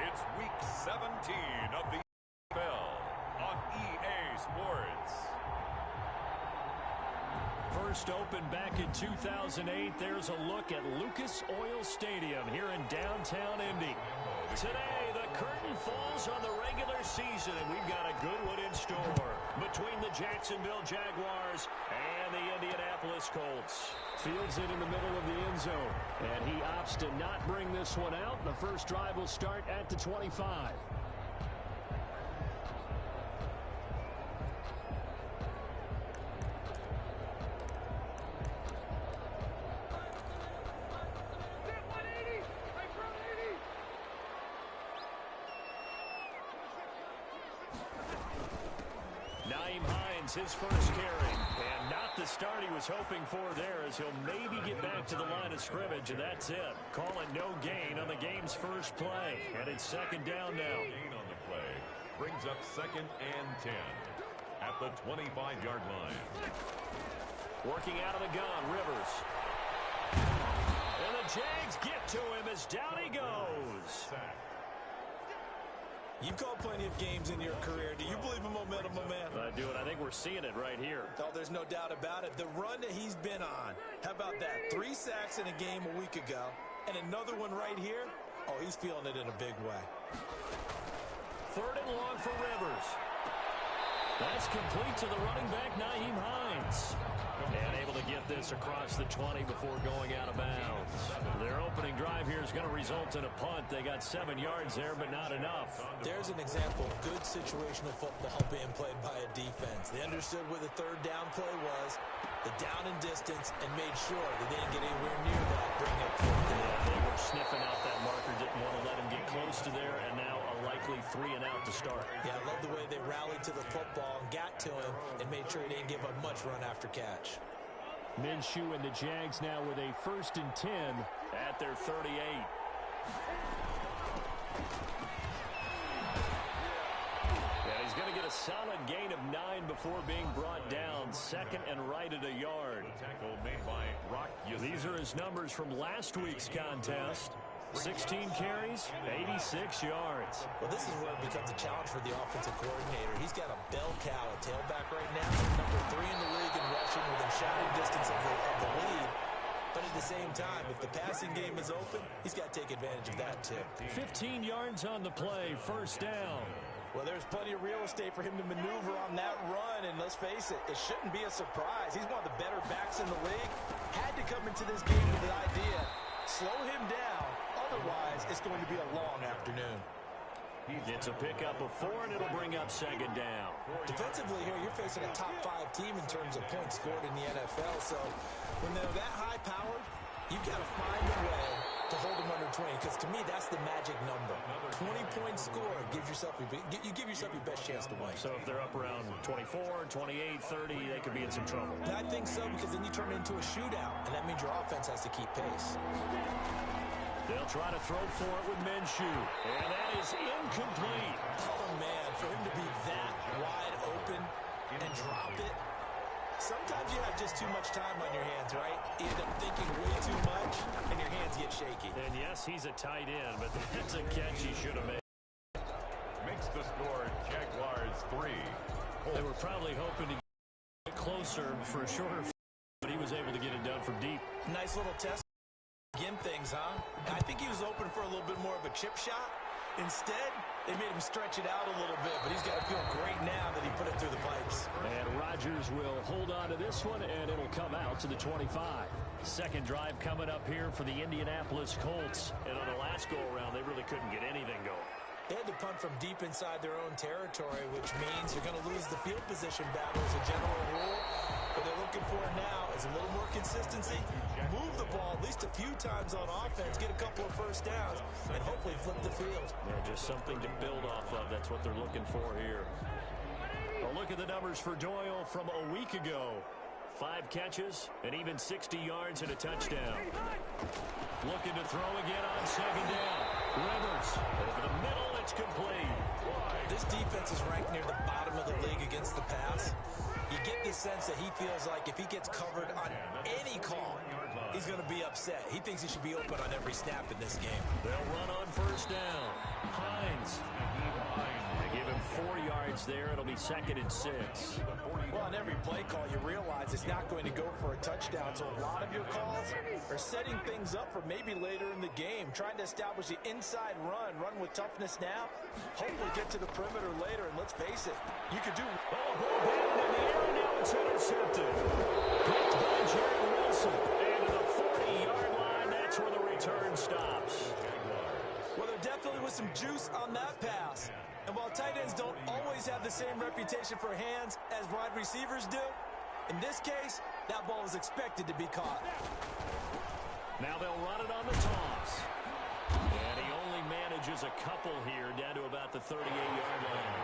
It's Week 17 of the NFL on EA Sports. First opened back in 2008, there's a look at Lucas Oil Stadium here in downtown Indy. Today, the curtain falls on the regular season, and we've got a good one in store between the Jacksonville Jaguars and the Indianapolis Colts. Fields it in the middle of the end zone, and he opts to not bring this one out. The first drive will start at the 25. His first carry, and not the start he was hoping for there, as he'll maybe get back to the line of scrimmage, and that's it. Call it no gain on the game's first play, and it's second down now. Gain on the play brings up 2nd and 10 at the 25-yard line. Working out of the gun, Rivers. And the Jags get to him as down he goes. You've called plenty of games in your career. Do you believe in momentum, my man? I do, and I think we're seeing it right here. Oh, there's no doubt about it. The run that he's been on. How about that? 3 sacks in a game a week ago, and another one right here. Oh, he's feeling it in a big way. 3rd and long for Rivers. That's complete to the running back, Nyheim Hines. And able to get this across the 20 before going out of bounds. Their opening drive here is going to result in a punt. They got 7 yards there, but not enough. There's an example of good situational football being played by a defense. They understood where the 3rd down play was, the down and distance, and made sure that they didn't get anywhere near that, bring up 4th down. Yeah, they were sniffing out that marker, didn't want to let him get close to there, and now a likely 3 and out to start. Yeah, I love the way they rallied to the football and got to him and made sure he didn't give up much run after catch. Minshew and the Jags now with a 1st and 10 at their 38. And he's going to get a solid gain of 9 before being brought down. 2nd and right at a yard. Tackle made by Rock. These are his numbers from last week's contest. 16 carries, 86 yards. Well, this is where it becomes a challenge for the offensive coordinator. He's got a bell cow at tailback right now. Number 3 in the league in rushing within shouting distance of the lead. But at the same time, if the passing game is open, he's got to take advantage of that too. 15 yards on the play, 1st down. Well, there's plenty of real estate for him to maneuver on that run, and let's face it, it shouldn't be a surprise. He's one of the better backs in the league. Had to come into this game with the idea, slow him down, otherwise it's going to be a long afternoon. It's a pickup of 4, and it'll bring up 2nd down. Defensively here, you're facing a top 5 team in terms of points scored in the NFL, so when they're that high-powered, you've got to find a way to hold them under 20, because to me, that's the magic number. 20-point score gives yourself you give yourself your best chance to win. So if they're up around 24, 28, 30, they could be in some trouble. I think so, because then you turn it into a shootout, and that means your offense has to keep pace. They'll try to throw for it with Minshew, and that is incomplete. Oh, man, for him to be that wide open and drop it. Sometimes you have just too much time on your hands, right? You end up thinking way too much, and your hands get shaky. And yes, he's a tight end, but that's a catch he should have made. Makes the score Jaguars 3. They were probably hoping to get closer for a shorter, but he was able to get it done from deep. Nice little test. Begin things, huh? I think he was open for a little bit more of a chip shot. Instead, they made him stretch it out a little bit, but he's got to feel great now that he put it through the pipes. And Rodgers will hold on to this one, and it'll come out to the 25. 2nd drive coming up here for the Indianapolis Colts. And on the last go-around, they really couldn't get anything going. They had to punt from deep inside their own territory, which means you're going to lose the field position battle as a general rule. What they're looking for now is a little more consistency, move the ball at least a few times on offense, get a couple of 1st downs, and hopefully flip the field. Yeah, just something to build off of. That's what they're looking for here. A look at the numbers for Doyle from a week ago. 5 catches and even 60 yards and a touchdown. Looking to throw again on 2nd down. Rivers over the middle. It's complete. This defense is ranked near the bottom of the league against the pass. You get the sense that he feels like if he gets covered on any call, He's going to be upset. He thinks he should be open on every snap in this game. They'll run on first down. Hines. They give him 4 yards there. It'll be 2nd and 6. Well, on every play call, you realize it's not going to go for a touchdown. So a lot of your calls are setting things up for maybe later in the game, trying to establish the inside run with toughness now, hopefully get to the perimeter later. And let's face it, you could do... Ball down in the air, now it's intercepted. Picked by Jerry Wilson. And to the 40-yard line, that's where the return stops. Well, there definitely was some juice on that pass. And while tight ends don't always have the same reputation for hands as wide receivers do, in this case, that ball was expected to be caught. Now they'll run it on the toss. And he only manages a couple here down to about the 38-yard line.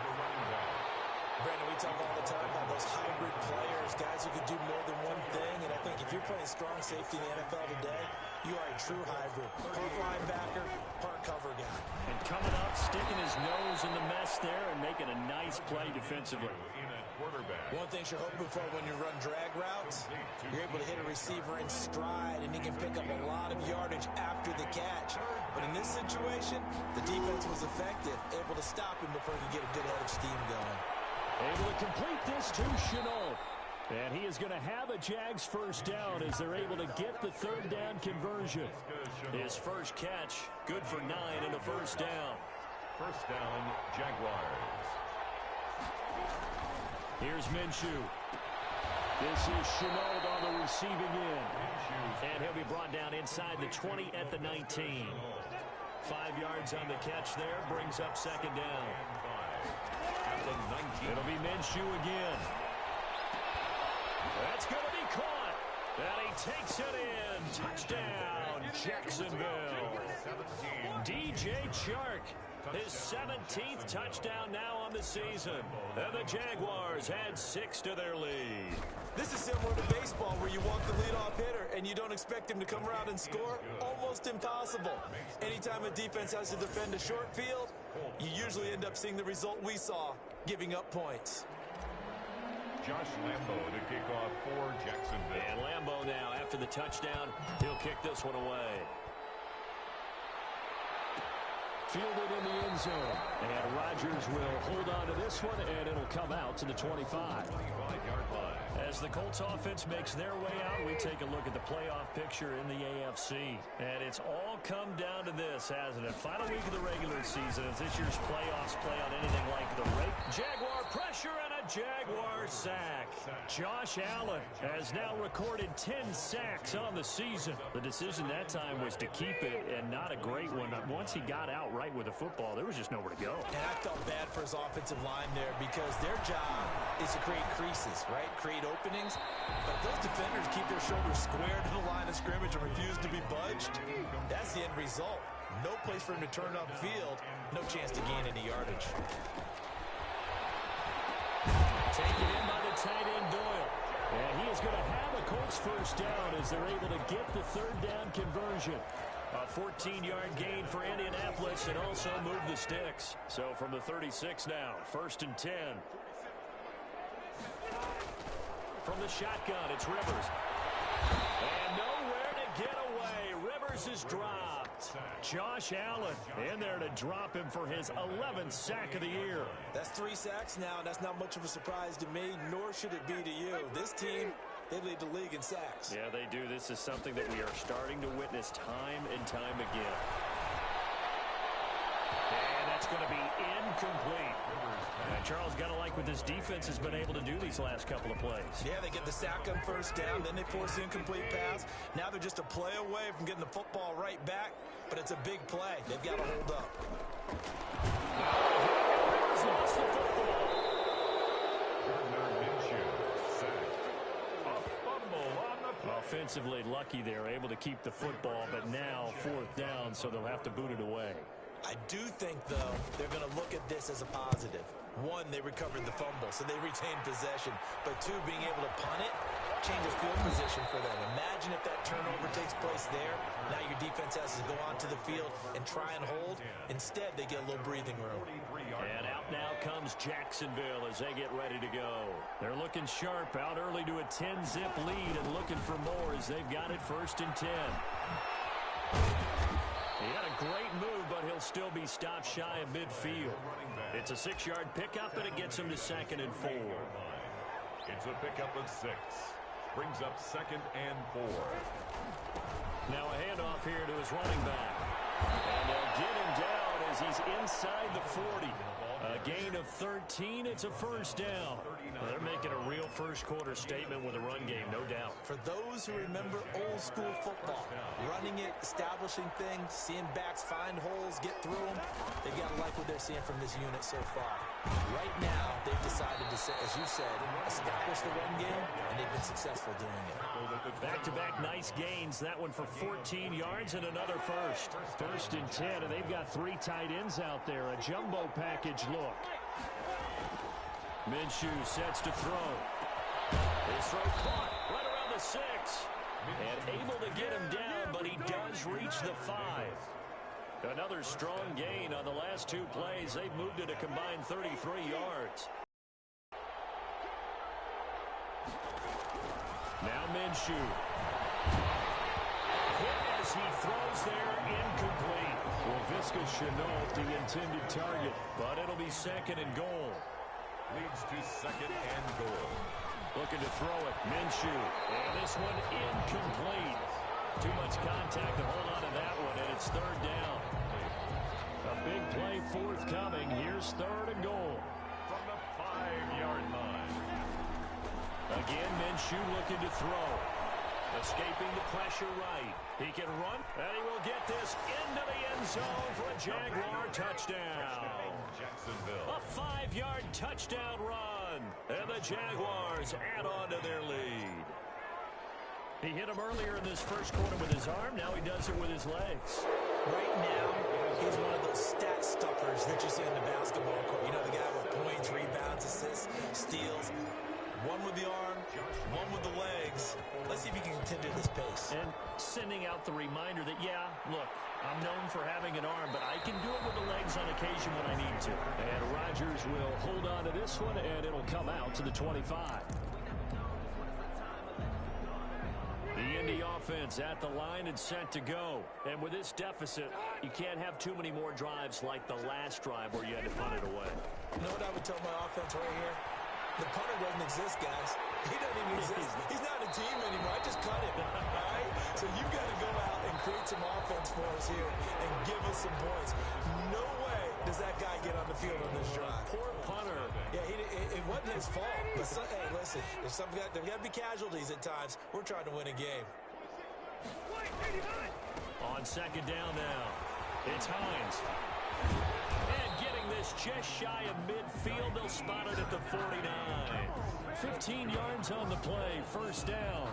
Brandon, we talk all the time about those hybrid players, guys who can do more than one thing. And I think if you're playing strong safety in the NFL today, you are a true hybrid. Part linebacker, part cover guy. And coming up, sticking his nose in the mess there and making a nice play defensively. One thing you're hoping for when you run drag routes, you're able to hit a receiver in stride, and he can pick up a lot of yardage after the catch. But in this situation, the defense was effective, able to stop him before he could get a good head of steam going. Able to complete this to Chenault. And he is going to have a Jags first down as they're able to get the 3rd down conversion. His first catch, good for 9 and a first down. First down, Jaguars. Here's Minshew. This is Chenault on the receiving end. And he'll be brought down inside the 20 at the 19. 5 yards on the catch there, brings up 2nd down. It'll be Minshew again. That's going to be caught. And he takes it in. Touchdown, Jacksonville. DJ Chark, his 17th touchdown now on the season. And the Jaguars add 6 to their lead. This is similar to baseball where you walk the leadoff hitter and you don't expect him to come around and score. Almost impossible. Anytime a defense has to defend a short field, you usually end up seeing the result we saw, giving up points. Josh Lambo to kick off for Jacksonville. And Lambo now, after the touchdown, he'll kick this one away. Fielded in the end zone. And Rodgers will hold on to this one, and it'll come out to the 25. 25-yard line. As the Colts offense makes their way out, we take a look at the playoff picture in the AFC. And it's all come down to this, hasn't it? Final week of the regular season as this year's playoffs play on anything like the rate. Jaguar pressure and a Jaguar sack. Josh Allen has now recorded 10 sacks on the season. The decision that time was to keep it, and not a great one. Once he got out right with the football, there was just nowhere to go. And I felt bad for his offensive line there because their job is to create creases, right? Create openings. But if those defenders keep their shoulders square to the line of scrimmage and refuse to be budged, that's the end result. No place for him to turn upfield. No chance to gain any yardage. Taken in by the tight end Doyle. And he is going to have a Colts first down as they're able to get the 3rd down conversion. A 14-yard gain for Indianapolis and also move the sticks. So from the 36 now, 1st and 10. From the shotgun, it's Rivers. And nowhere to get away. Rivers is dropped. Josh Allen in there to drop him for his 11th sack of the year. That's 3 sacks now, and that's not much of a surprise to me, nor should it be to you. This team, they lead the league in sacks. Yeah, they do. This is something that we are starting to witness time and time again. And that's going to be incomplete. Charles, got to like what this defense has been able to do these last couple of plays. Yeah, they get the sack on first down, then they force the incomplete pass. Now they're just a play away from getting the football right back, but it's a big play. They've got to hold up. Rivers lost the football. Offensively lucky there, able to keep the football, but now 4th down, so they'll have to boot it away. I do think, though, they're going to look at this as a positive. One, they recovered the fumble, so they retained possession. But two, being able to punt it changes field position for them. Imagine if that turnover takes place there. Now your defense has to go onto the field and try and hold. Instead, they get a little breathing room. And out now comes Jacksonville as they get ready to go. They're looking sharp, out early to a 10-zip lead and looking for more as they've got it 1st and 10. He had a great move, but he'll still be stopped shy of midfield. It's a 6-yard pickup, and it gets him to 2nd and 4. It's a pickup of 6. Brings up 2nd and 4. Now a handoff here to his running back. And they'll get him down as he's inside the 40. A gain of 13. It's a 1st down. Well, they're making a real first-quarter statement with a run game, no doubt. For those who remember old-school football, running it, establishing things, seeing backs find holes, get through them, they've got to like what they're seeing from this unit so far. Right now, they've decided to, as you said, establish the run game, and they've been successful doing it. Back-to-back nice gains. That one for 14 yards and another first. 1st and 10, and they've got 3 tight ends out there. A jumbo package look. Minshew sets to throw. His throw caught right around the 6. And able to get him down, but he does reach the 5. Another strong gain on the last 2 plays. They've moved it a combined 33 yards. Now Minshew. Hit as he throws there, incomplete. Well, Visca Chenault, the intended target, but it'll be 2nd and goal. Leads to 2nd and goal. Looking to throw it. Minshew. And this one incomplete. Too much contact to hold on to that one, and it's 3rd down. A big play forthcoming. Here's 3rd and goal. From the 5-yard line. Again, Minshew looking to throw. Escaping the pressure right. He can run, and he will get this into the end zone for a Jaguar touchdown. A 5-yard touchdown run, and the Jaguars add on to their lead. He hit him earlier in this first quarter with his arm. Now he does it with his legs. Right now, he's one of those stat stuffers that you see in the basketball court. You know, the guy with points, rebounds, assists, steals. One with the arm, one with the legs. Let's see if he can continue this pace. And sending out the reminder that, yeah, look, I'm known for having an arm, but I can do it with the legs on occasion when I need to. And Rodgers will hold on to this one, and it'll come out to the 25. The Indy offense at the line and set to go. And with this deficit, you can't have too many more drives like the last drive where you had to punt it away. You know what I would tell my offense right here? The punter doesn't exist, guys. He doesn't even exist. He's not a team anymore. I just cut him. All right? So you've got to go out and create some offense for us here and give us some points. No way does that guy get on the field on this drive. Poor punter. Yeah, it wasn't his fault. But hey, listen, there's got to be casualties at times. We're trying to win a game. On 2nd down now, it's Hines. And getting this just shy of midfield, they'll spot it at the 49. 15 yards on the play, 1st down.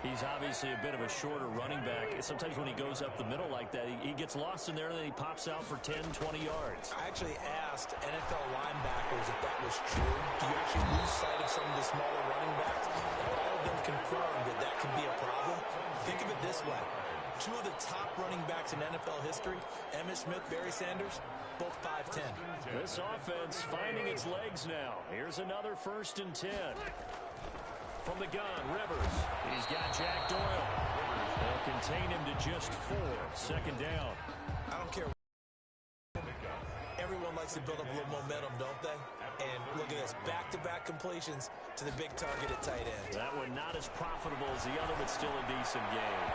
He's obviously a bit of a shorter running back. Sometimes when he goes up the middle like that, he gets lost in there, and then he pops out for 10, 20 yards. I actually asked NFL linebackers if that was true. Do you actually lose sight of some of the smaller running backs? And all of them confirmed that that could be a problem. Think of it this way. 2 of the top running backs in NFL history, Emmitt Smith, Barry Sanders, both 5'10". This offense finding its legs now. Here's another 1st and 10. From the gun, Rivers. He's got Jack Doyle. They'll contain him to just 4. 2nd down. I don't care. Everyone likes to build up a little momentum, don't they? And look at this, back-to-back completions to the big target at tight end. That one not as profitable as the other, but still a decent game.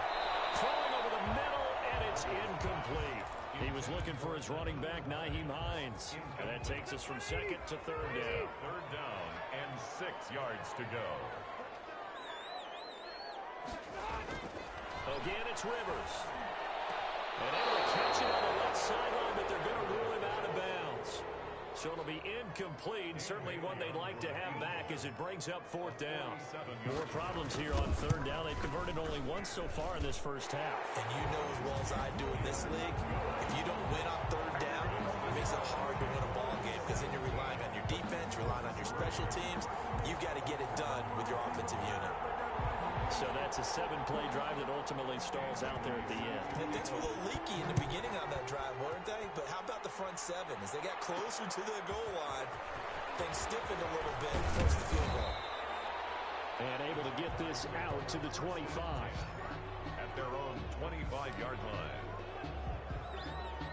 Throwing over the middle, and it's incomplete. He was looking for his running back, Nyheim Hines. And that takes us from 2nd to 3rd down. 3rd down and 6 yards to go. Again, it's Rivers. And able to catch it on the left sideline, but they're going to rule him out of bounds. So it'll be incomplete. Certainly one they'd like to have back as it brings up 4th down. More problems here on 3rd down. They've converted only once so far in this first half. And you know as well as I do in this league, if you don't win on 3rd your offensive unit. So that's a 7-play drive that ultimately stalls out there at the end. And things were a little leaky in the beginning on that drive, weren't they? But how about the front seven? As they got closer to the goal line, things stiffened a little bit and forced the field goal. And able to get this out to the 25. At their own 25-yard line.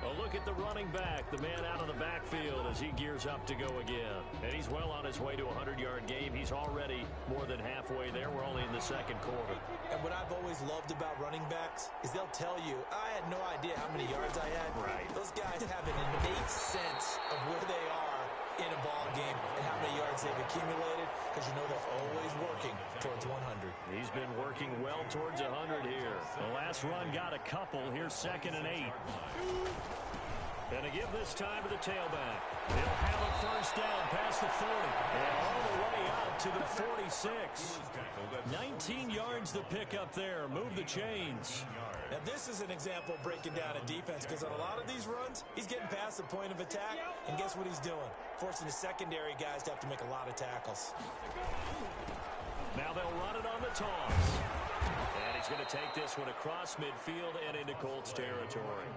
A look at the running back, the man out of the backfield as he gears up to go again. And he's well on his way to a 100-yard game. He's already more than halfway there. We're only in the second quarter. And what I've always loved about running backs is they'll tell you, I had no idea how many yards I had. Right. Those guys have an innate sense of where they are in a ball game and how many yards they've accumulated, because you know they're always working towards 100. He's been working well towards 100 here. The last run got a couple. Here's 2nd and 8. And to give this time to the tailback. He'll have a first down past the 40. And all the way out to the 46. 19 yards the pick up there. Move the chains. Now this is an example of breaking down a defense, because on a lot of these runs, he's getting past the point of attack, and guess what he's doing? Forcing the secondary guys to have to make a lot of tackles. Now they'll run it on the toss. And he's going to take this one across midfield and into Colts territory.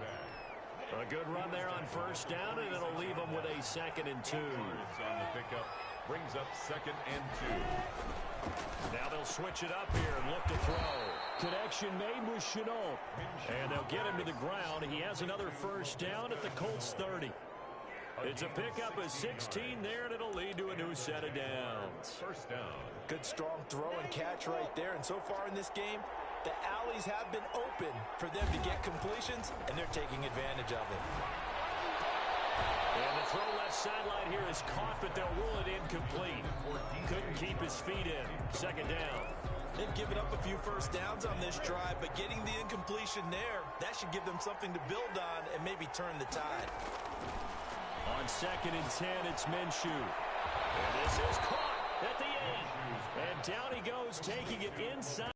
A good run there on first down, and it'll leave them with a 2nd and 2. On the pickup brings up 2nd and 2. Now they'll switch it up here and look to throw. Connection made with Chenault. And they'll get him to the ground. He has another first down at the Colts 30. It's a pickup of 16 there, and it'll lead to a new set of downs. First down. Good strong throw and catch right there. And so far in this game, the alleys have been open for them to get completions, and they're taking advantage of it. And the throw left sideline here is caught, but they'll rule it incomplete. Couldn't keep his feet in. 2nd down. They've given up a few first downs on this drive, but getting the incompletion there, that should give them something to build on and maybe turn the tide. On 2nd and 10, it's Minshew. And this is caught at the 8. And down he goes, taking it inside.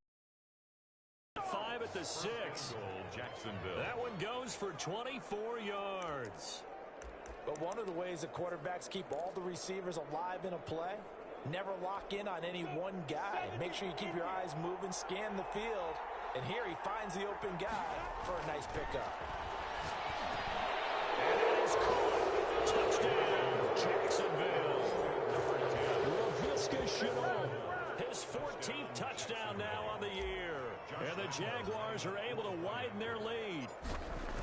5 at the 6. Jacksonville. That one goes for 24 yards. But one of the ways that quarterbacks keep all the receivers alive in a play, never lock in on any one guy. Make sure you keep your eyes moving, scan the field, and here he finds the open guy for a nice pickup. And it is caught. Touchdown, Jacksonville. Laviska Shenault, his 14th touchdown now on the year. And the Jaguars are able to widen their lead.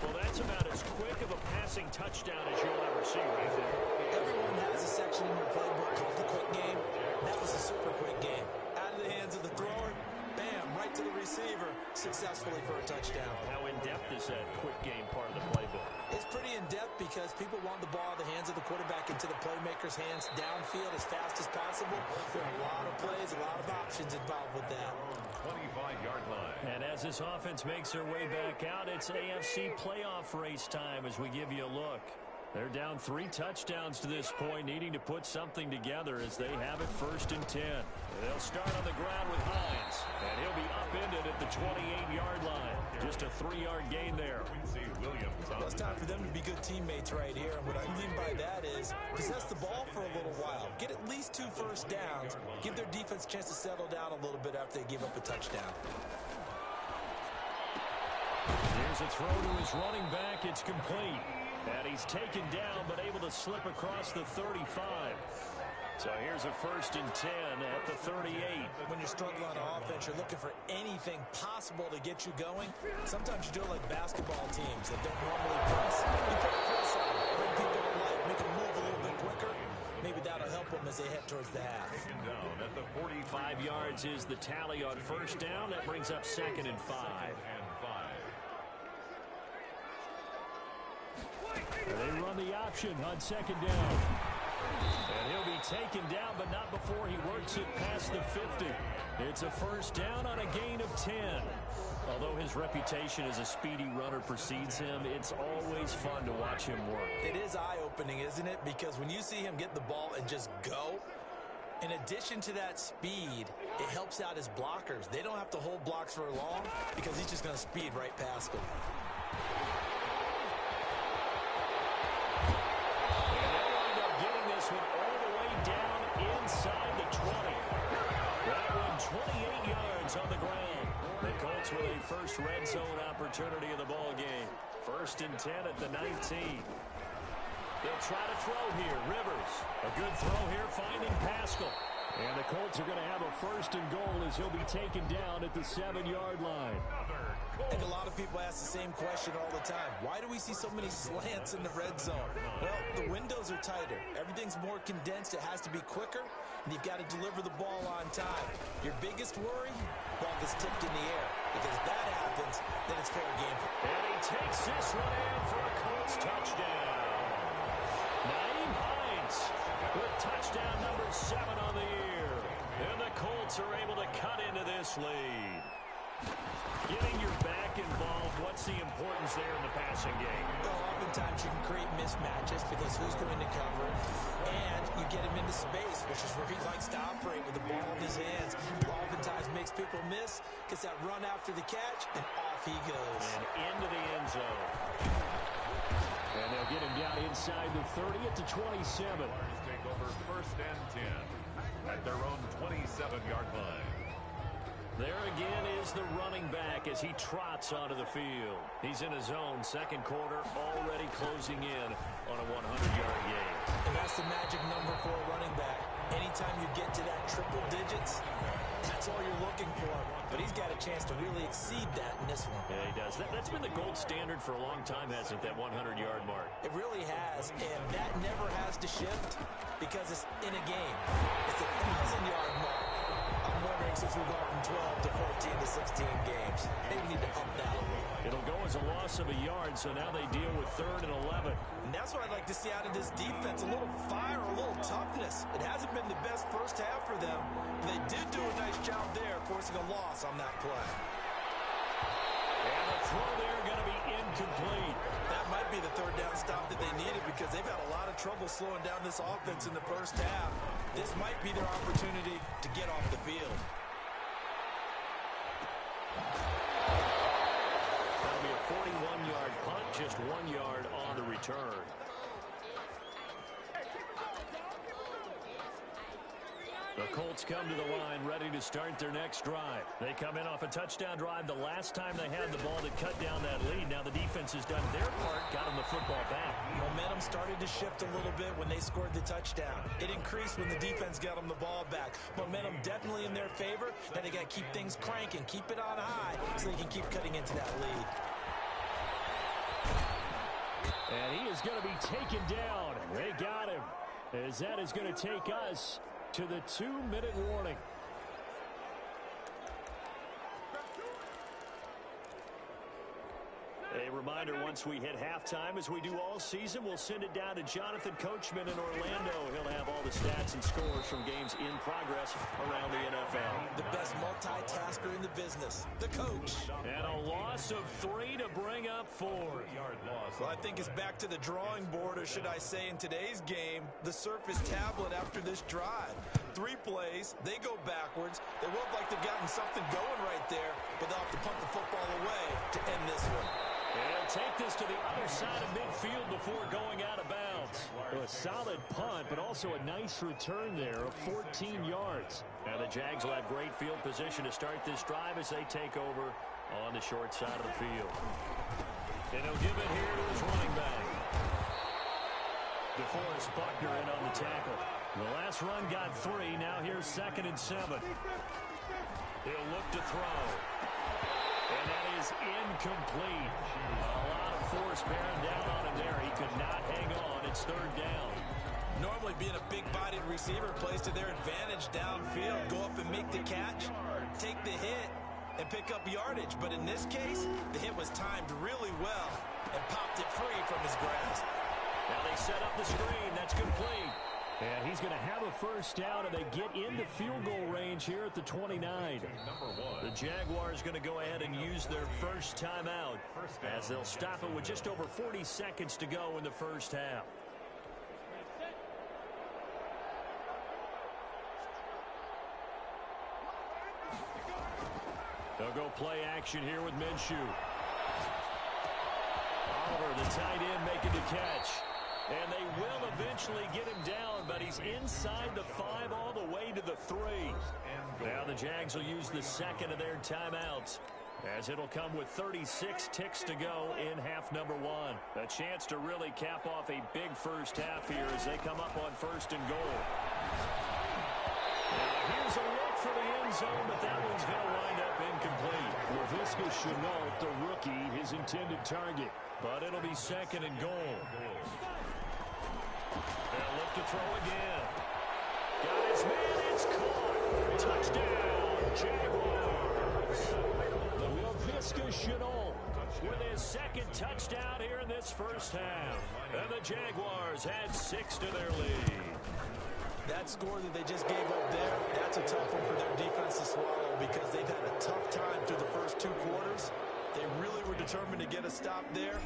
Well, that's about as quick of a passing touchdown as you'll ever see right there. Everyone has a section in your playbook called the quick game. That was a super quick game. Out of the hands of the thrower, bam, right to the receiver, successfully for a touchdown. How in-depth is that quick game part of the playbook? It's pretty in-depth because people want the ball in the hands of the quarterback into the playmaker's hands downfield as fast as possible. There are a lot of plays, a lot of options involved with that. 25-yard line. And as this offense makes their way back out, it's AFC playoff race time as we give you a look. They're down 3 touchdowns to this point, needing to put something together as they have it 1st and 10. They'll start on the ground with Hines, and he'll be upended at the 28-yard line. Just a 3-yard gain there. Well, it's time for them to be good teammates right here, and what I mean by that is possess the ball for a little while, get at least 2 first downs, give their defense a chance to settle down a little bit after they give up a touchdown. Here's a throw to his running back. It's complete. And he's taken down, but able to slip across the 35. So here's a 1st and 10 at the 38. When you're struggling on offense, you're looking for anything possible to get you going. Sometimes you do it like basketball teams that don't normally press. You put a press on them, bring people to life, make them move a little bit quicker. Maybe that'll help them as they head towards the half. Down at the 45 yards is the tally on first down. That brings up 2nd and 5. They run the option on 2nd down. And he'll be taken down, but not before he works it past the 50. It's a 1st down on a gain of 10. Although his reputation as a speedy runner precedes him, it's always fun to watch him work. It is eye-opening, isn't it? Because when you see him get the ball and just go, in addition to that speed, it helps out his blockers. They don't have to hold blocks for long because he's just going to speed right past them. All the way down inside the 20. That 1st and 10 at the 19. They'll try to throw here. Rivers, a good throw here, finding Pascal. And the Colts are going to have a 1st and goal as he'll be taken down at the 7-yard line. I think a lot of people ask the same question all the time. Why do we see so many slants in the red zone? Well, the windows are tighter. Everything's more condensed. It has to be quicker, and you've got to deliver the ball on time. Your biggest worry? Ball gets tipped in the air. Because if that happens, then it's fair game. And he takes this one in for a Colts touchdown. Naeem Hines with touchdown number 7 on the year. And the Colts are able to cut into this lead. Getting your back involved, what's the importance there in the passing game? Well, oftentimes you can create mismatches because who's going to cover it, and you get him into space, which is where he likes to operate with the ball in his hands. Oftentimes makes people miss, gets that run after the catch, and off he goes. And into the end zone. And they'll get him down inside the 30 at the 27. Take over 1st and 10 at their own 27-yard line. There again is the running back as he trots onto the field. He's in his own 2nd quarter, already closing in on a 100-yard gain. And that's the magic number for a running back. Anytime you get to that triple digits, that's all you're looking for. But he's got a chance to really exceed that in this one. Yeah, he does. That's been the gold standard for a long time, hasn't it, that 100-yard mark? It really has, and that never has to shift because it's in a game. It's a 1,000-yard mark. I'm wondering, since we've gone from 12 to 14 to 16 games, maybe we need to up that a little. It'll go as a loss of a yard, so now they deal with 3rd and 11. And that's what I'd like to see out of this defense, a little fire, a little toughness. It hasn't been the best first half for them, but they did do a nice job there, forcing a loss on that play. And the throw there going to be incomplete. That might be the 3rd down stop that they needed because they've had a lot of trouble slowing down this offense in the first half. This might be their opportunity to get off the field. That'll be a 41-yard punt, just 1 yard on the return. The Colts come to the line, ready to start their next drive. They come in off a touchdown drive the last time they had the ball to cut down that lead. Now the defense has done their part, got them the football back. Momentum started to shift a little bit when they scored the touchdown. It increased when the defense got them the ball back. Momentum definitely in their favor. Now they got to keep things cranking, keep it on high so they can keep cutting into that lead. And he is going to be taken down. They got him, as that is going to take us to the 2-minute warning. A reminder, once we hit halftime, as we do all season, we'll send it down to Jonathan Coachman in Orlando. He'll have all the stats and scores from games in progress around the NFL. The best multitasker in the business, the coach. And a loss of 3 to bring up 4. Well, I think it's back to the drawing board, or should I say in today's game, the Surface tablet after this drive. 3 plays, they go backwards. They look like they've gotten something going right there, but they'll have to punt the football away to end this one. They'll take this to the other side of midfield before going out of bounds. A solid punt, but also a nice return there of 14 yards. Now the Jags will have great field position to start this drive as they take over on the short side of the field. And he'll give it here to his running back. DeForest Buckner in on the tackle. The last run got 3. Now here's 2nd and 7. He'll look to throw. And that is incomplete. A lot of force bearing down on him there. He could not hang on. It's 3rd down. Normally being a big-bodied receiver plays to their advantage downfield. Go up and make the catch, take the hit, and pick up yardage. But in this case, the hit was timed really well and popped it free from his grasp. Now they set up the screen. That's complete. And he's going to have a 1st down, and they get into field goal range here at the 29. The Jaguars going to go ahead and use their first timeout as they'll stop it with just over 40 seconds to go in the first half. They'll go play action here with Minshew. Oliver, the tight end, making the catch. And they will eventually get him down, but he's inside the 5 all the way to the 3. Now the Jags will use the 2nd of their timeouts as it'll come with 36 ticks to go in half number one. A chance to really cap off a big first half here as they come up on 1st and goal. Now here's a look for the end zone, but that one's going to wind up incomplete. Laviska Shenault, the rookie, his intended target. But it'll be 2nd and goal. They'll look to throw again. Got his man, it's caught. Touchdown, Jaguars. Laviska Shenault with his 2nd touchdown here in this first half. And the Jaguars add 6 to their lead. That score that they just gave up there, that's a tough one for their defense to swallow because they've had a tough time through the first 2 quarters. They really were determined to get a stop there,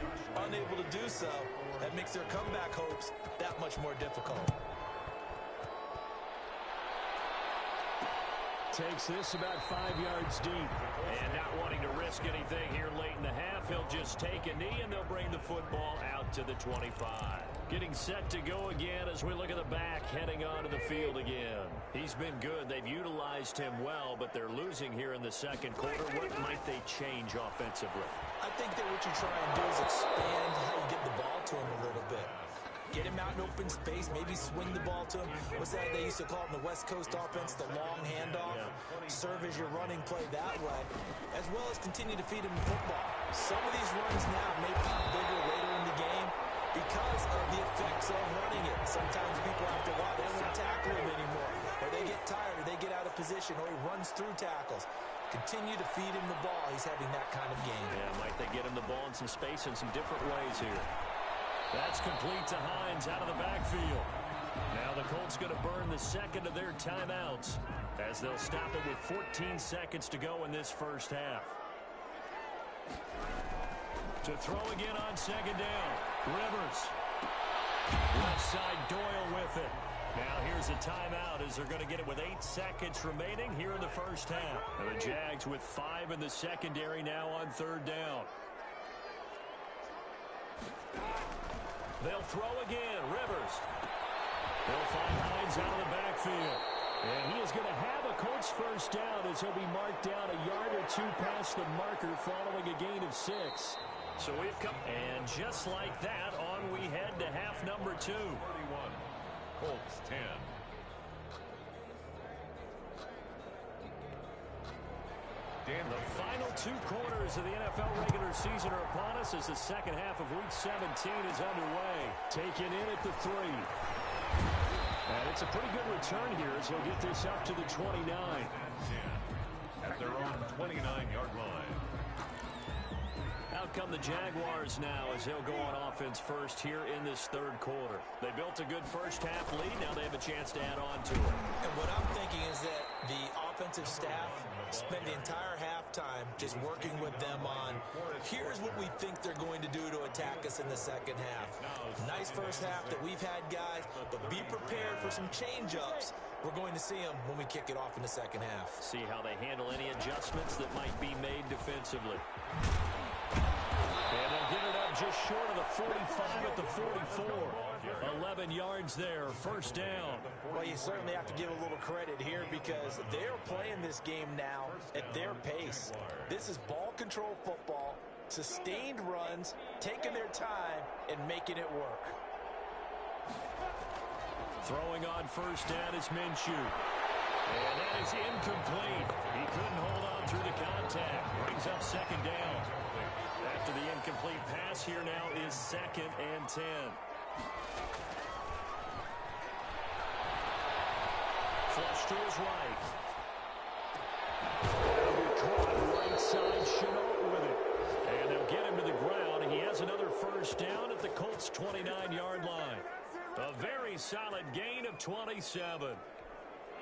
unable to do so. That makes their comeback hopes that much more difficult. Takes this about 5 yards deep. And not wanting to risk anything here late in the half, he'll just take a knee and they'll bring the football out to the 25. Getting set to go again as we look at the back, heading onto the field again. He's been good. They've utilized him well, but they're losing here in the 2nd quarter. What might they change offensively? I think that what you try and do is expand how you get the ball to him a little bit. Get him out in open space, maybe swing the ball to him. What's that they used to call it in the West Coast offense, the long handoff? Yeah. Serve as your running play that way, as well as continue to feed him the football. Some of these runs now may pop bigger later in the game because of the effects of running it. Sometimes people after a while, they don't want to tackle him anymore, or they get tired, or they get out of position, or he runs through tackles. Continue to feed him the ball. He's having that kind of game. Yeah, might they get him the ball in some space in some different ways here. That's complete to Hines out of the backfield. Now the Colts going to burn the 2nd of their timeouts as they'll stop it with 14 seconds to go in this first half. To throw again on 2nd down. Rivers. Left side Doyle with it. Now here's a timeout as they're going to get it with 8 seconds remaining here in the first half. And the Jags with 5 in the secondary now on 3rd down. They'll throw again. Rivers. They'll find Hines out of the backfield. And he is going to have a Colts first down as he'll be marked down a yard or 2 past the marker following a gain of 6. So we've come. And just like that, on we head to half number 2. 31. Colts 10. The final 2 quarters of the NFL regular season are upon us as the 2nd half of Week 17 is underway. Taken in at the 3. And it's a pretty good return here as he'll get this up to the 29. At their own 29-yard line. Out come the Jaguars now as they'll go on offense first here in this 3rd quarter. They built a good first half lead. Now they have a chance to add on to it. And what I'm thinking is that the offensive staff spend the entire halftime just working with them on, here's what we think they're going to do to attack us in the 2nd half. Nice first half that we've had, guys, but be prepared for some change-ups. We're going to see them when we kick it off in the 2nd half. See how they handle any adjustments that might be made defensively. And they'll get it up just short of the 45 at the 44. 11 yards there, first down. Well, you certainly have to give a little credit here because they're playing this game now at their pace. This is ball control football, sustained runs, taking their time, and making it work. Throwing on first down is Minshew. And that is incomplete. He couldn't hold on through the contact. Brings up 2nd down. After the incomplete pass, here now is 2nd and 10. Flush to his right. Right side, Shenault with it. And they'll get him to the ground. He has another first down at the Colts' 29-yard line. A very solid gain of 27.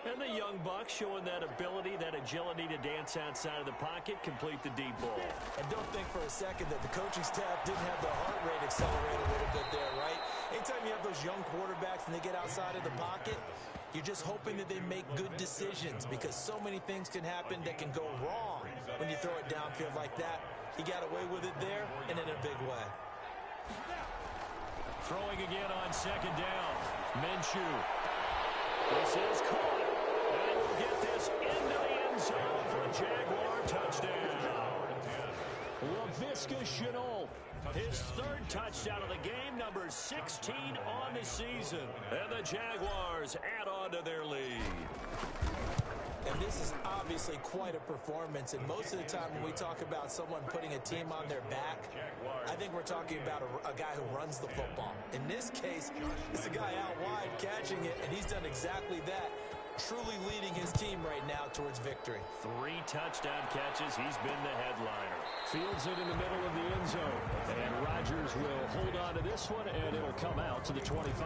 And the young buck showing that ability, that agility to dance outside of the pocket, complete the deep ball. And don't think for a second that the coaching staff didn't have their heart rate accelerate a little bit there, right? Anytime you have those young quarterbacks and they get outside of the pocket, you're just hoping that they make good decisions because so many things can happen that can go wrong when you throw it downfield like that. He got away with it there and in a big way. Throwing again on 2nd down. Minshew. This is caught. And we'll get this into the end zone for a Jaguar touchdown. Laviska Shenault, his third touchdown of the game, number 16 on the season. And the Jaguars add on to their lead. And this is obviously quite a performance. And most of the time when we talk about someone putting a team on their back, I think we're talking about a guy who runs the football. In this case, it's a guy out wide catching it, and he's done exactly that. Truly leading his team right now towards victory. 3 touchdown catches. He's been the headliner. Fields it in the middle of the end zone. And Rodgers will hold on to this one, and it'll come out to the 25.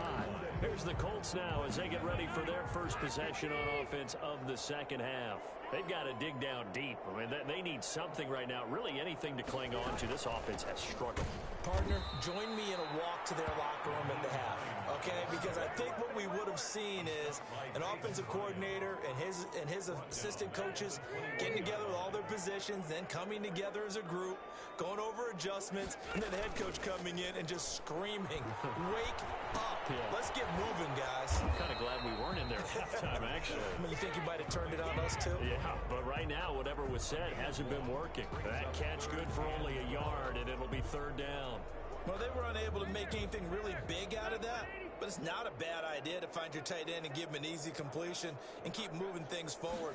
Here's the Colts now as they get ready for their first possession on offense of the second half. They've got to dig down deep. I mean, they need something right now, really anything to cling on to. This offense has struggled. Partner, join me in a walk to their locker room at the half, okay? Because I think what we would have seen is an offensive coordinator and his assistant coaches getting together with all their positions, then coming together as a group, going over adjustments, and then the head coach coming in and just screaming, "Wake up. Yeah. Let's get moving, guys." I'm kind of glad we weren't in there at halftime, actually. I mean, you think you might have turned it on us, too? Yeah, but right now, whatever was said hasn't been working. That catch good for only a yard, and it'll be third down. Well, they were unable to make anything really big out of that, but it's not a bad idea to find your tight end and give him an easy completion and keep moving things forward.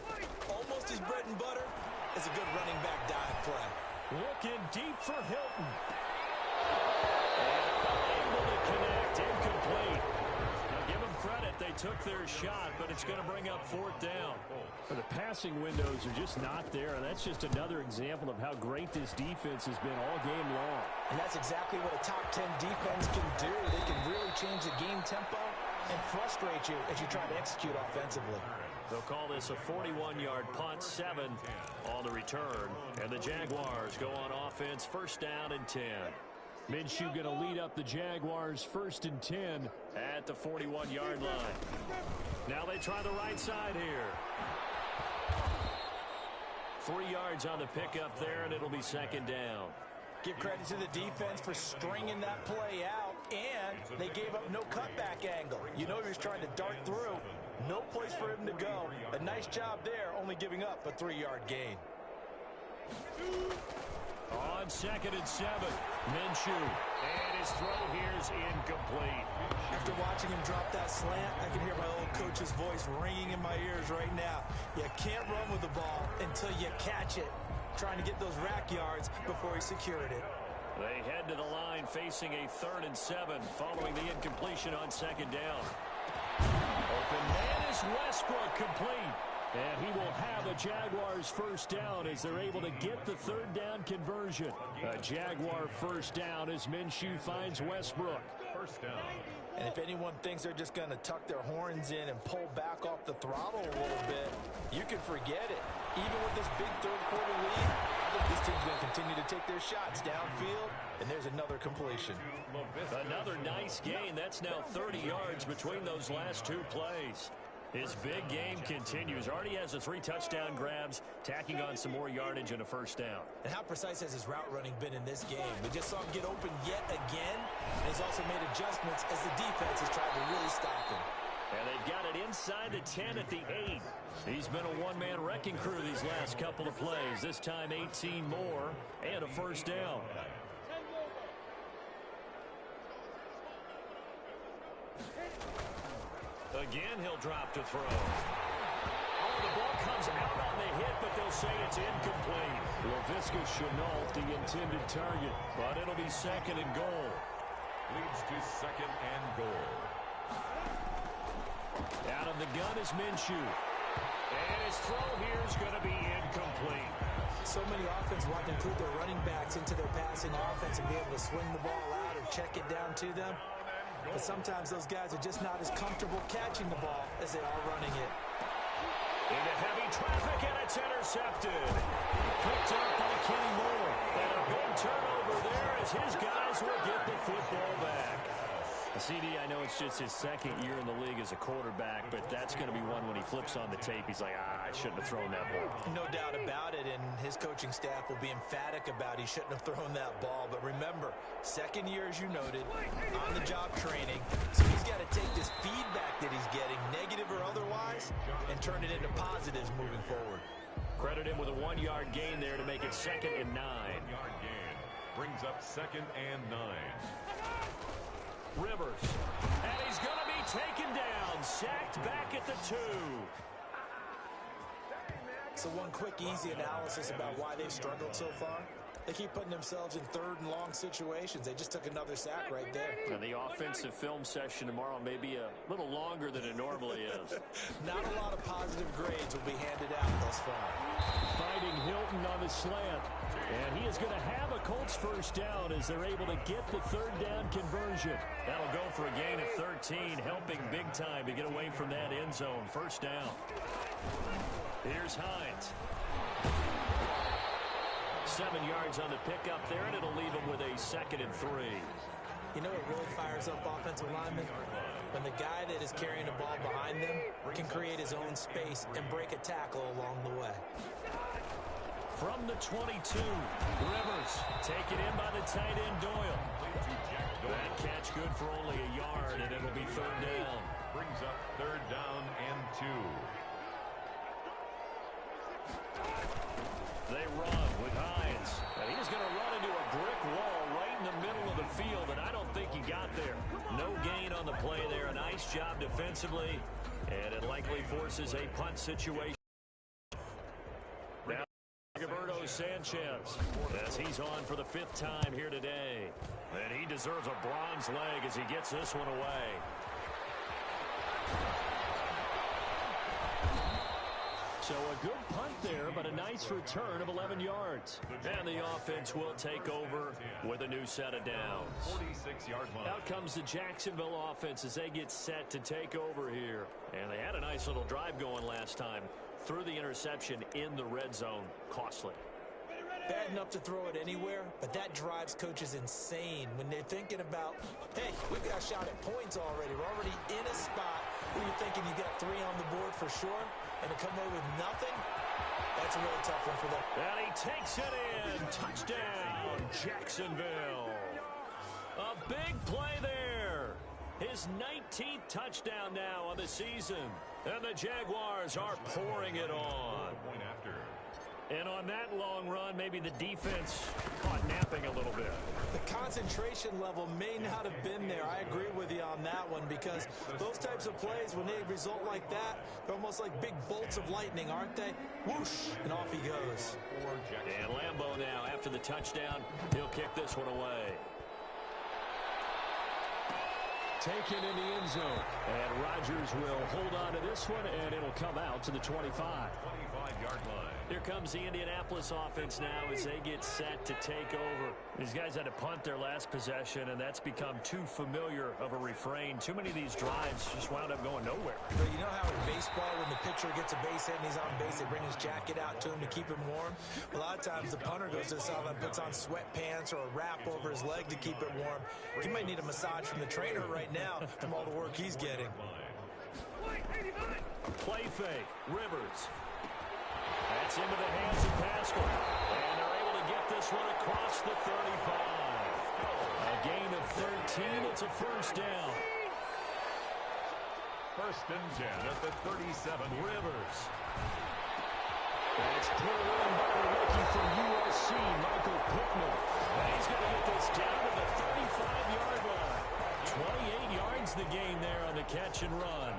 Almost as bread and butter as a good running back dive play. Looking deep for Hilton. Able to connect, incomplete. Now give them credit, they took their shot, but it's going to bring up fourth down. But the passing windows are just not there, and that's just another example of how great this defense has been all game long. And that's exactly what a top 10 defense can do. They can really change the game tempo and frustrate you as you try to execute offensively. They'll call this a 41-yard punt, 7 on the return. And the Jaguars go on offense, first down and 10. Minshew going to lead up the Jaguars first and 10 at the 41-yard line. Now they try the right side here. 3 yards on the pickup there, and it'll be second down. Give credit to the defense for stringing that play out, and they gave up no cutback angle. You know he was trying to dart through. No place for him to go. A nice job there, only giving up a 3-yard gain. On second and 7, Minshew. And his throw here is incomplete. After watching him drop that slant, I can hear my old coach's voice ringing in my ears right now. You can't run with the ball until you catch it. Trying to get those rack yards before he secured it. They head to the line facing a 3rd and 7 following the incompletion on second down. Open man is Westbrook, complete. And he will have a Jaguars first down as they're able to get the 3rd down conversion. A Jaguar first down as Minshew finds Westbrook. First down. And if anyone thinks they're just going to tuck their horns in and pull back off the throttle a little bit, you can forget it. Even with this big third-quarter lead, I think this team's going to continue to take their shots downfield, and there's another completion. Another nice gain. That's now 30 yards between those last 2 plays. His big game continues. Already has the 3 touchdown grabs, tacking on some more yardage and a first down. And how precise has his route running been in this game? We just saw him get open yet again, and he's also made adjustments as the defense has tried to really stop him. And they've got it inside the 10 at the 8. He's been a one-man wrecking crew these last couple of plays. This time 18 more and a first down. Again, he'll drop to throw. Oh, the ball comes out on the hit, but they'll say it's incomplete. Laviska Shenault, the intended target, but it'll be second and goal. Leads to second and goal. Out of the gun is Minshew. And his throw here is going to be incomplete. So many offenses want to include their running backs into their passing offense and be able to swing the ball out or check it down to them. But sometimes those guys are just not as comfortable catching the ball as they are running it. Into heavy traffic, and it's intercepted. Picked up by Kenny Moore. And a big turnover there as his guys will get the football back. CD, I know it's just his second year in the league as a quarterback, but that's going to be one when he flips on the tape. He's like, I shouldn't have thrown that ball. No doubt about it, and his coaching staff will be emphatic about he shouldn't have thrown that ball. But remember, second year, as you noted, on-the-job training. So he's got to take this feedback that he's getting, negative or otherwise, and turn it into positives moving forward. Credit him with a 1-yard gain there to make it second and 9. Brings up 2nd and 9. Rivers. And he's going to be taken down. Sacked back at the 2. So one quick, easy analysis about why they've struggled so far. They keep putting themselves in 3rd and long situations. They just took another sack right there. And the offensive film session tomorrow may be a little longer than it normally is. Not a lot of positive grades will be handed out thus far. Fighting Hilton on the slant. And he is going to have a Colts first down as they're able to get the 3rd down conversion. That'll go for a gain of 13, helping big time to get away from that end zone. First down. Here's Hines. 7 yards on the pickup there, and it'll leave him with a 2nd and 3. You know what really fires up offensive linemen? When the guy that is carrying the ball behind them can create his own space and break a tackle along the way. From the 22, Rivers taken in by the tight end Doyle. That catch good for only a yard, and it'll be 3rd down. Brings up 3rd down and 2. They run with Hines. And he's going to run into a brick wall right in the middle of the field, and I don't think he got there. No gain on the play there. A nice job defensively, and it likely forces a punt situation. Now, Roberto Sanchez, as he's on for the 5th time here today. And he deserves a bronze leg as he gets this one away. So a good punt there, but a nice return of 11 yards. And the offense will take over with a new set of downs. 46-yard line. Out comes the Jacksonville offense as they get set to take over here. And they had a nice little drive going last time. Threw the interception in the red zone. Costly. Bad enough to throw it anywhere, but that drives coaches insane when they're thinking about, hey, we've got a shot at points already. We're already in a spot where you're thinking you got 3 on the board for sure, and to come away with nothing, that's a really tough one for them. And he takes it in. Touchdown, Jacksonville. A big play there. His 19th touchdown now on the season. And the Jaguars are pouring it on. Point after. And on that long run, maybe the defense caught napping a little bit. The concentration level may not have been there. I agree with you on that one because those types of plays, when they result like that, they're almost like big bolts of lightning, aren't they? Whoosh, and off he goes. And Lambeau now, after the touchdown, he'll kick this one away. Taken in the end zone. And Rodgers will hold on to this one, and it'll come out to the 25. 25-yard line. Here comes the Indianapolis offense now as they get set to take over. These guys had to punt their last possession, and that's become too familiar of a refrain. Too many of these drives just wound up going nowhere. But you know how in baseball, when the pitcher gets a base hit and he's on base, they bring his jacket out to him to keep him warm? A lot of times the punter goes to the sideline, puts on sweatpants or a wrap over his leg to keep it warm. He might need a massage from the trainer right now from all the work he's getting. Play fake. Rivers. That's into the hands of Pascal. And they're able to get this one across the 35. A gain of 13. It's a first down. 1st and 10 at the 37. Rivers. That's pulled in by the rookie from USC, Michael Pittman. And he's going to get this down to the 35-yard line. 28 yards the gain there on the catch and run.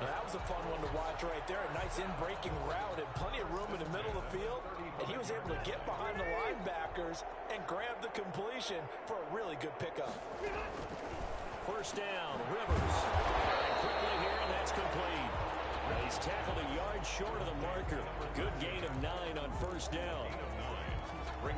That was a fun one to watch right there. A nice in-breaking route and plenty of room in the middle of the field. And he was able to get behind the linebackers and grab the completion for a really good pickup. First down, Rivers. And quickly here, and that's complete. Now he's tackled a yard short of the marker. Good gain of 9 on first down.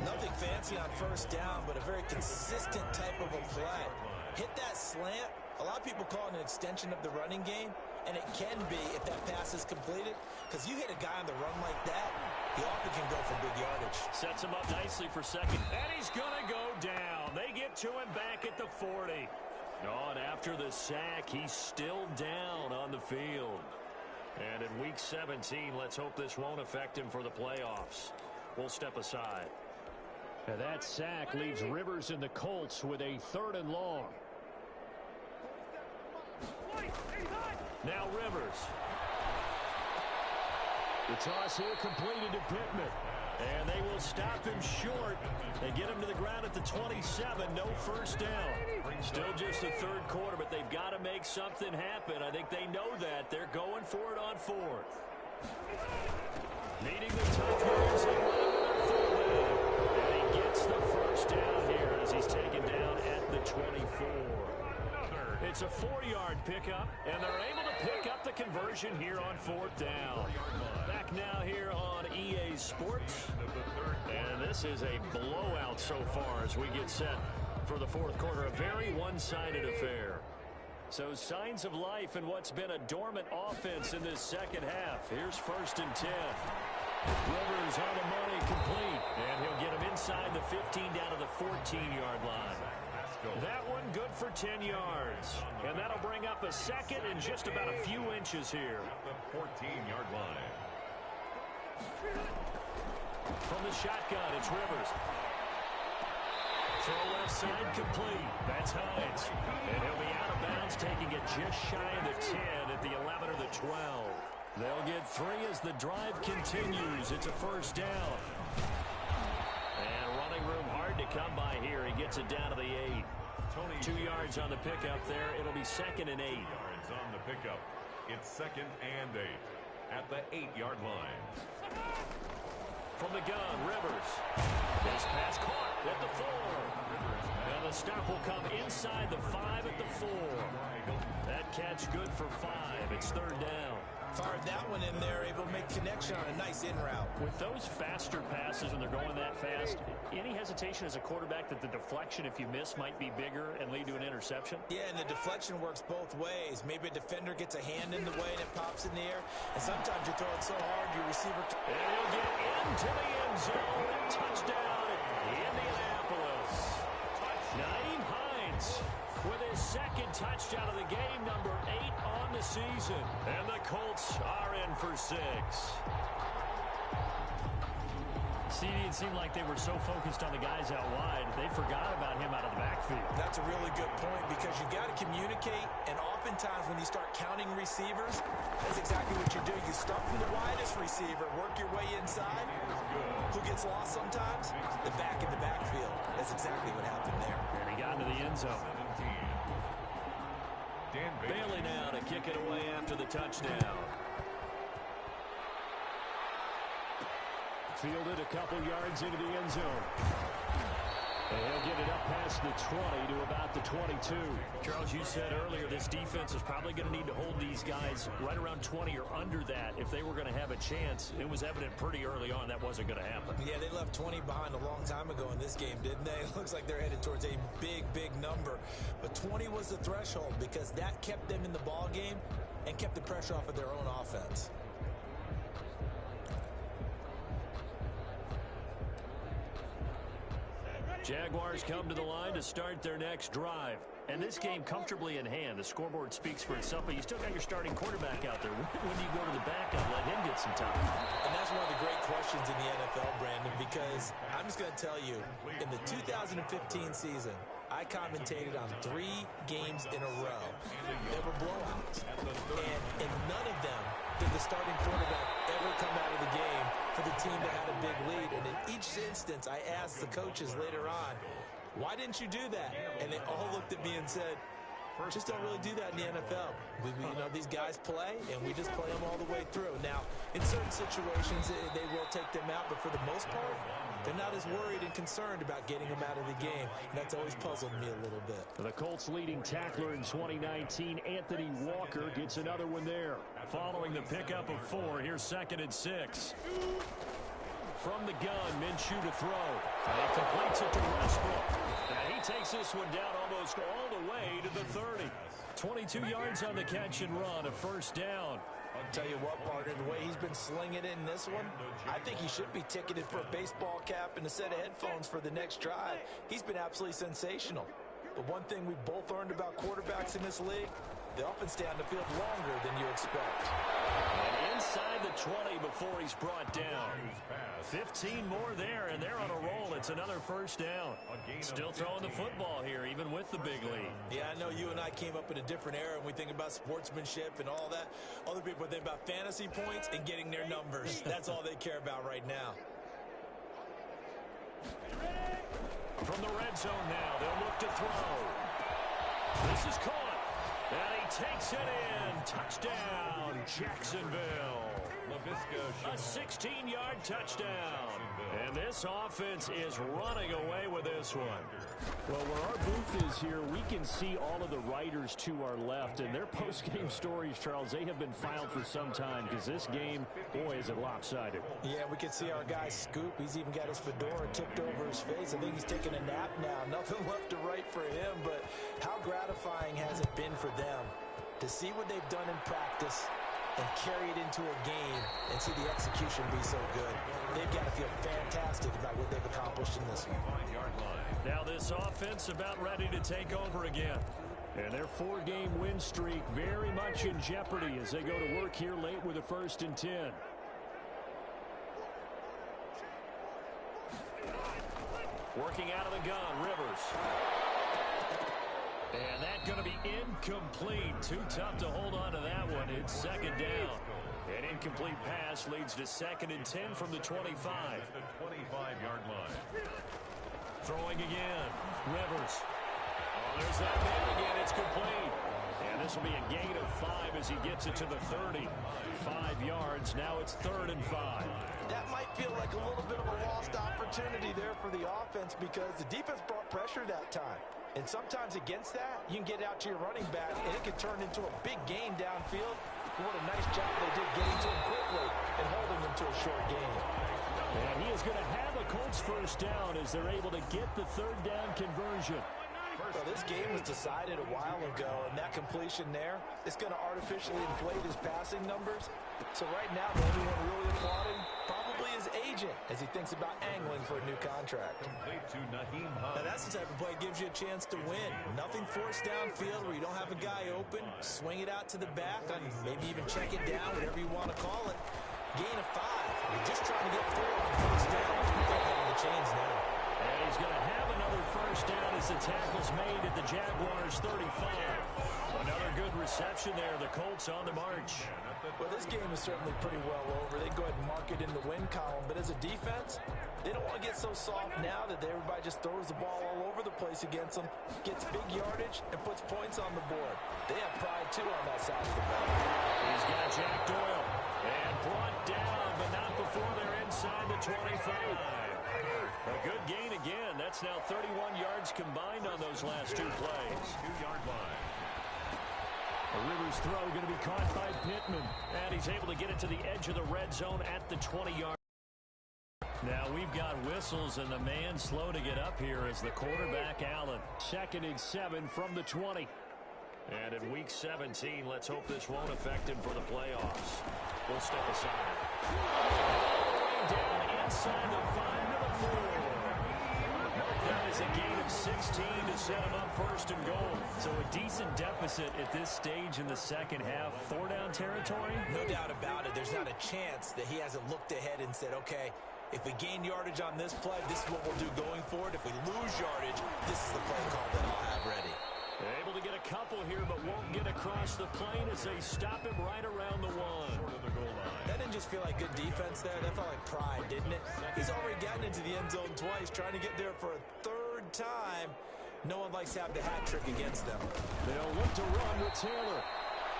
Nothing fancy on first down, but a very consistent type of a play. Hit that slant. A lot of people call it an extension of the running game. And it can be if that pass is completed, because you hit a guy on the run like that, he often can go for big yardage. Sets him up nicely for second. And he's going to go down. They get to him back at the 40. Oh, and after the sack, he's still down on the field. And in Week 17, let's hope this won't affect him for the playoffs. We'll step aside. And that sack leaves Rivers and the Colts with a 3rd and long. Now Rivers. The toss here completed to Pittman. And they will stop him short. They get him to the ground at the 27. No first down. Still just the third quarter, but they've got to make something happen. I think they know that. They're going for it on fourth. Needing the tough yards and running with their fullback. And he gets the first down here as he's taken down at the 24. It's a 4-yard pickup, and they're able to pick up the conversion here on fourth down. Back now here on EA Sports. And this is a blowout so far as we get set for the fourth quarter. A very one-sided affair. So signs of life in what's been a dormant offense in this second half. Here's 1st and 10. Rivers on the money, complete. And he'll get him inside the 15 down to the 14-yard line. That one good for 10 yards. And that'll bring up a second and just about a few inches here. At the 14-yard line. From the shotgun, it's Rivers. Throw left side complete. That's Hines. And he'll be out of bounds, taking it just shy of the 10 at the 11 or the 12. They'll get 3 as the drive continues. It's a first down. And running room hard to come by here. He gets it down to the 8. 2 yards on the pickup there. It'll be 2nd and 8. Yards on the pickup. It's 2nd and 8 at the 8-yard line. From the gun, Rivers. This pass caught at the 4. And the stop will come inside the 5 at the 4. That catch good for 5. It's 3rd down. Fired that one in there, able to make connection on a nice in route. With those faster passes when they're going that fast, any hesitation as a quarterback that the deflection, if you miss, might be bigger and lead to an interception? Yeah, and the deflection works both ways. Maybe a defender gets a hand in the way and it pops in the air. And sometimes you throw it so hard, your receiver... And he'll get into the end zone. Touchdown, Indianapolis. Naeem Hines with his 2nd touchdown of the game, number 8 on the season. And the Colts are in for 6. CD, it seemed like they were so focused on the guys out wide, they forgot about him out of the backfield. That's a really good point because you got to communicate, and oftentimes when you start counting receivers, that's exactly what you do. You start from the widest receiver, work your way inside. Who gets lost sometimes? The back in the backfield. That's exactly what happened there. And he got into the end zone. Bailey now to kick it away after the touchdown. Fielded a couple yards into the end zone. And he'll get it up past the 20 to about the 22. Charles, you said earlier this defense is probably going to need to hold these guys right around 20 or under that if they were going to have a chance. It was evident pretty early on that wasn't going to happen. Yeah, they left 20 behind a long time ago in this game, didn't they? It looks like they're headed towards a big, big number. But 20 was the threshold because that kept them in the ball game and kept the pressure off of their own offense. Jaguars come to the line to start their next drive. And this game comfortably in hand. The scoreboard speaks for itself, but you still got your starting quarterback out there. When do you go to the backup, let him get some time? And that's one of the great questions in the NFL, Brandon, because I'm just going to tell you, in the 2015 season, I commentated on 3 games in a row. They were blowouts. And in none of them did the starting quarterback ever come out of the game for the team that had a big lead. And in each instance, I asked the coaches later on, why didn't you do that? And they all looked at me and said, just don't really do that in the NFL. You know, these guys play, and we just play them all the way through. Now, in certain situations, they will take them out, but for the most part, they're not as worried and concerned about getting them out of the game. And that's always puzzled me a little bit. The Colts leading tackler in 2019, Anthony Walker, gets another one there. Following the pickup of 4, here's 2nd and 6. From the gun, Minshew to throw. And he completes it to Westbrook. And he takes this one down almost all the way to the 30. 22 yards on the catch and run, a first down. I'll tell you what, partner, the way he's been slinging in this one, I think he should be ticketed for a baseball cap and a set of headphones for the next drive. He's been absolutely sensational. But one thing we've both learned about quarterbacks in this league, they often stay on the field longer than you expect. And inside the 20 before he's brought down. 15 more there, and they're on a roll. It's another first down. Still throwing the football here, even with the big lead. Yeah, I know you and I came up in a different era, and we think about sportsmanship and all that. Other people think about fantasy points and getting their numbers. That's all they care about right now. From the red zone now, they'll look to throw. This is caught, and he takes it in. Touchdown, Jacksonville. A 16-yard touchdown. And this offense is running away with this one. Well, where our booth is here, we can see all of the writers to our left. And their post-game stories, Charles, they have been filed for some time because this game, boy, is it lopsided. Yeah, we can see our guy Scoop. He's even got his fedora tipped over his face. I think he's taking a nap now. Nothing left to write for him, but how gratifying has it been for them to see what they've done in practice and carry it into a game and see the execution be so good. They've got to feel fantastic about what they've accomplished in this one. Now this offense about ready to take over again. And their 4-game win streak very much in jeopardy as they go to work here late with a 1st and 10. Working out of the gun, Rivers. And that's going to be incomplete. Too tough to hold on to that one. It's 2nd down. An incomplete pass leads to 2nd and 10 from the 25. The 25-yard line. Throwing again. Rivers. Oh, there's that man again. It's complete. And this will be a gain of 5 as he gets it to the 30. 5 yards. Now it's 3rd and 5. That might feel like a little bit of a lost opportunity there for the offense because the defense brought pressure that time. And sometimes against that, you can get out to your running back, and it can turn into a big gain downfield. What a nice job they did getting to him quickly and holding him to a short gain. And he is going to have a Colts 1st down as they're able to get the 3rd down conversion. Well, this game was decided a while ago, and that completion there is going to artificially inflate his passing numbers. So right now, the only one really applauding probably his agent as he thinks about angling for a new contract. Now, that's the type of play that gives you a chance to win. Nothing forced downfield where you don't have a guy open. Swing it out to the back, and maybe even check it down, whatever you want to call it. Gain of 5. You're just trying to get 4 on 1st down. They're heading the chains now. And he's going to have another 1st down as the tackle's made at the Jaguars' 35. Another good reception there. The Colts on the march. Well, this game is certainly pretty well over. They go ahead and mark it in the win column. But as a defense, they don't want to get so soft now that everybody just throws the ball all over the place against them, gets big yardage, and puts points on the board. They have pride, too, on that side of the ball. He's got Jack Doyle. And brought down, but not before they're inside the 25. A good gain again. That's now 31 yards combined on those last 2 plays. 2-yard line. A Rivers throw going to be caught by Pittman. And he's able to get it to the edge of the red zone at the 20-yard. Now we've got whistles, and the man slow to get up here is the quarterback, Allen. 2nd and 7 from the 20. And in Week 17, let's hope this won't affect him for the playoffs. We'll step aside. Down inside the 5 to the 4. That is a gain of 16 to set him up 1st and goal. So a decent deficit at this stage in the 2nd half. 4-down territory? No doubt about it. There's not a chance that he hasn't looked ahead and said, okay, if we gain yardage on this play, this is what we'll do going forward. If we lose yardage, this is the play call that I'll have ready. Able to get a couple here, but won't get across the plane as they stop him right around the 1. That didn't just feel like good defense there. That felt like pride, didn't it? He's already gotten into the end zone twice, trying to get there for a 3rd time. No one likes to have the hat trick against them. They'll look to run with Taylor.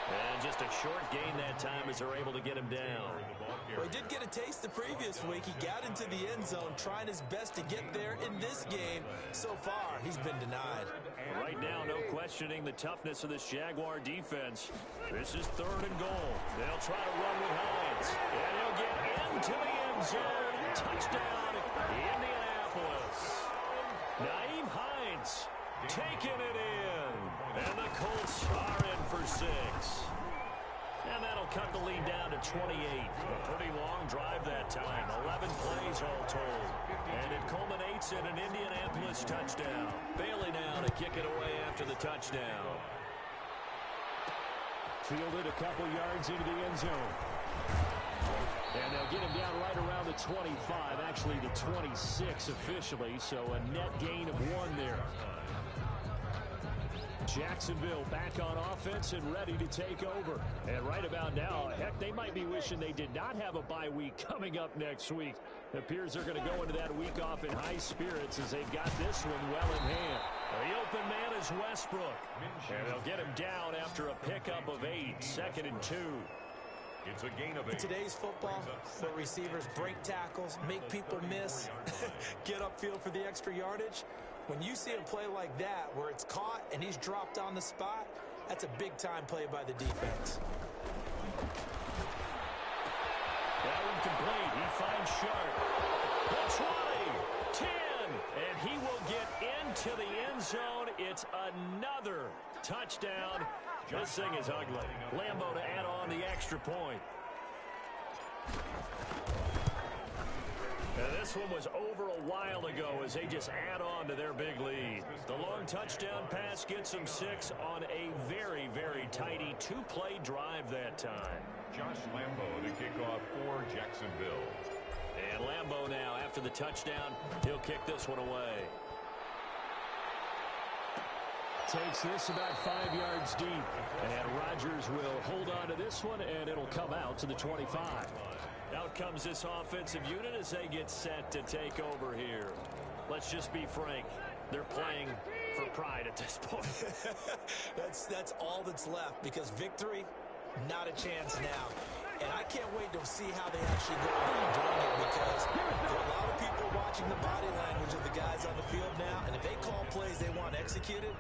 And just a short gain that time as they're able to get him down. Well, he did get a taste the previous week. He got into the end zone, trying his best to get there in this game. So far, he's been denied. Right now, no questioning the toughness of this Jaguar defense. This is 3rd and goal. They'll try to run with Hines. And he'll get into the end zone. Touchdown, Indianapolis. Naeem Hines taking it in. And the Colts are in for 6. And that'll cut the lead down to 28. A pretty long drive that time. 11 plays all told. And it culminates in an Indianapolis touchdown. Bailey now to kick it away after the touchdown. Fielded a couple yards into the end zone. And they'll get him down right around the 25. Actually, the 26 officially. So a net gain of 1 there. Jacksonville back on offense and ready to take over. And right about now, heck, they might be wishing they did not have a bye week coming up next week. It appears they're going to go into that week off in high spirits as they've got this one well in hand. The open man is Westbrook. And they'll get him down after a pickup of 8, 2nd and 2. It's a gain of 8. In today's football, where receivers break tackles, make people miss, get upfield for the extra yardage, when you see a play like that where it's caught and he's dropped on the spot, that's a big-time play by the defense. That one complete. He finds Sharp. The 20, 10, and he will get into the end zone. It's another touchdown. This thing is ugly. Lambo to add on the extra point. Now this one was over a while ago as they just add on to their big lead. The long touchdown pass gets them 6 on a very, very tidy 2-play drive that time. Josh Lambo to kick off for Jacksonville. And Lambo now, after the touchdown, he'll kick this one away. Takes this about 5 yards deep. And Rodgers will hold on to this one, and it'll come out to the 25. Out comes this offensive unit as they get set to take over here. Let's just be frank. They're playing for pride at this point. That's all that's left, because victory, not a chance now. And I can't wait to see how they actually go about doing it, because there are a lot of people watching the body language of the guys on the field now, and if they call plays they want executed,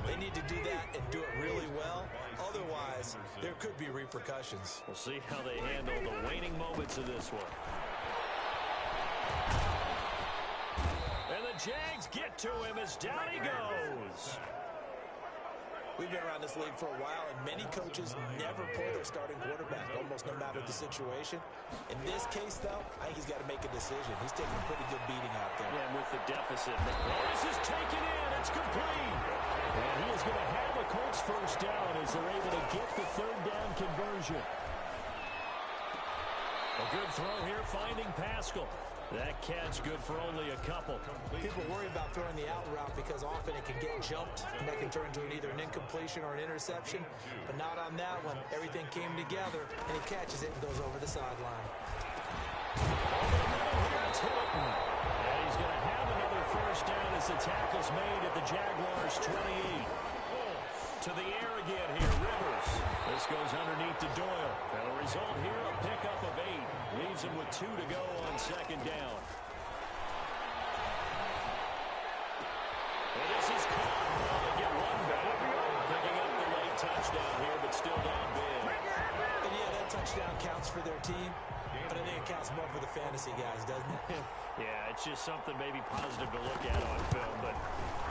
they need to do that and do it really well. Otherwise, there could be repercussions. We'll see how they handle the waning moments of this one. And the Jags get to him as down he goes. We've been around this league for a while, and many coaches never pull their starting quarterback, almost no matter the situation. In this case, though, I think he's got to make a decision. He's taking a pretty good beating out there. Yeah, with the deficit. This is taken in. It's complete. And he is going to have a Colts first down as they're able to get the 3rd down conversion. A good throw here, finding Pascal. That catch good for only a couple. People worry about throwing the out route because often it can get jumped, and that can turn into either an incompletion or an interception. But not on that one. Everything came together, and he catches it and goes over the sideline. And he's going to have another first down as the tackle's made at the Jaguars' 28. To the air again here, Rivers. This goes underneath to Doyle. And the result here, a pickup of 8. Leaves him with 2 to go on 2nd down. And this is caught. They get one back. Picking up the late touchdown here, but still down big. And yeah, that touchdown counts for their team. But I think it counts more for the fantasy guys, doesn't it? Yeah, it's just something maybe positive to look at on film, but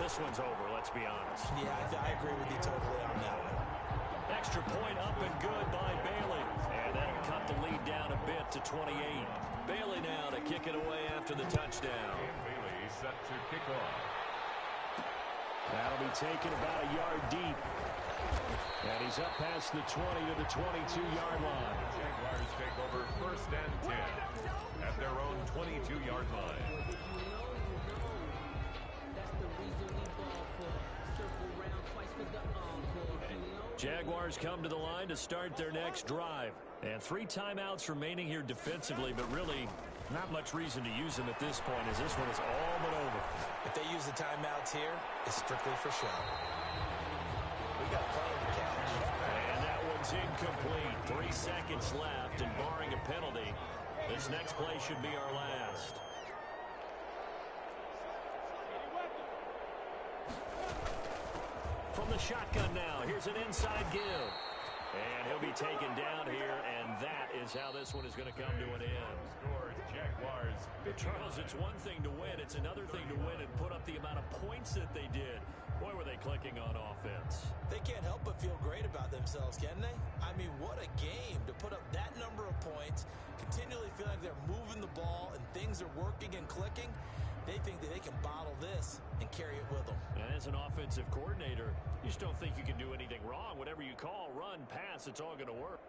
this one's over, let's be honest. Yeah, I agree with you totally on that one. Extra point up and good by Bailey. And that'll cut the lead down a bit to 28. Bailey now to kick it away after the touchdown. Bailey set to kick off. That'll be taken about a yard deep. And he's up past the 20 to the 22-yard line. Jaguars take over 1st and 10 at their own 22-yard line. Jaguars come to the line to start their next drive. And 3 timeouts remaining here defensively, but really not much reason to use them at this point as this one is all but over. If they use the timeouts here, it's strictly for show. We got plenty to catch. And that one's incomplete. 3 seconds left, and barring a penalty, this next play should be our last. From the shotgun now, here's an inside give. And he'll be taken down here, and that is how this one is going to come to an end. Scores Jaguars. Charles, it's one thing to win. It's another thing to win and put up the amount of points that they did. Boy, were they clicking on offense. They can't help but feel great about themselves, can they? I mean, what a game to put up that number of points, continually feeling like they're moving the ball and things are working and clicking. They think that they can bottle this and carry it with them. And as an offensive coordinator, you just don't think you can do anything wrong. Whatever you call, run, pass, it's all going to work.